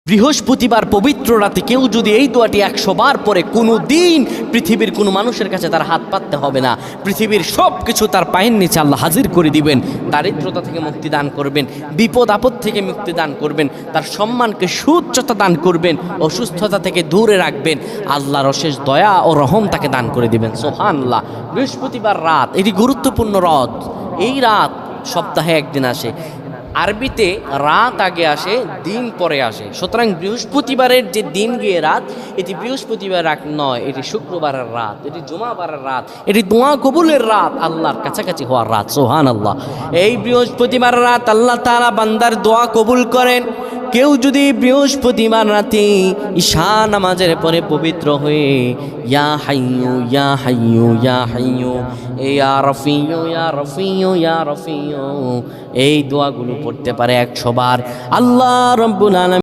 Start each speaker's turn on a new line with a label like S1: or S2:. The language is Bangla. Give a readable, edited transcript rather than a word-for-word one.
S1: বৃহস্পতিবার পবিত্র রাতে কেউ যদি এই দোয়াটি 100 বার পরে কোনো দিন পৃথিবীর কোনো মানুষের কাছে তার হাত পাততে হবে না। পৃথিবীর সব কিছু তার পায়ের নিচে আল্লাহ হাজির করে দিবেন। দারিদ্রতা থেকে মুক্তি দান করবেন, বিপদ আপদ থেকে মুক্তি দান করবেন, তার সম্মানকে সুউচ্চতা দান করবেন, অসুস্থতা থেকে দূরে রাখবেন। আল্লাহর অশেষ দয়া ও রহম তাকে দান করে দিবেন। সুবহানাল্লাহ। বৃহস্পতিবার রাত এটি গুরুত্বপূর্ণ রাত। এই রাত সপ্তাহে একদিন আসে। আরবিতে রাত আগে আসে, দিন পরে আসে। সুতরাং বৃহস্পতিবারের যে দিন গিয়ে রাত, এটি বৃহস্পতিবার রাত নয়, এটি শুক্রবারের রাত, এটি জুমাবারের রাত, এটি দোয়া কবুলের রাত, আল্লাহর কাছাকাছি হওয়ার রাত। সুবহানাল্লাহ। এই বৃহস্পতিবার রাত আল্লাহ তাআলা বান্দার দোয়া কবুল করেন। কেউ যদি বৃহস্পতিবার রাতে ঈশা নামাজের পরে পবিত্র হয়ে ইয়া হাইয়ু ইয়া হাইয়ু ইয়া হাইয়ু ইয়া রফিয়ু ইয়া রফিয়ু ইয়া রফিয়ু এই দোয়াগুলো পড়তে পারে 100 বার, আল্লাহ রাব্বুল আলামিন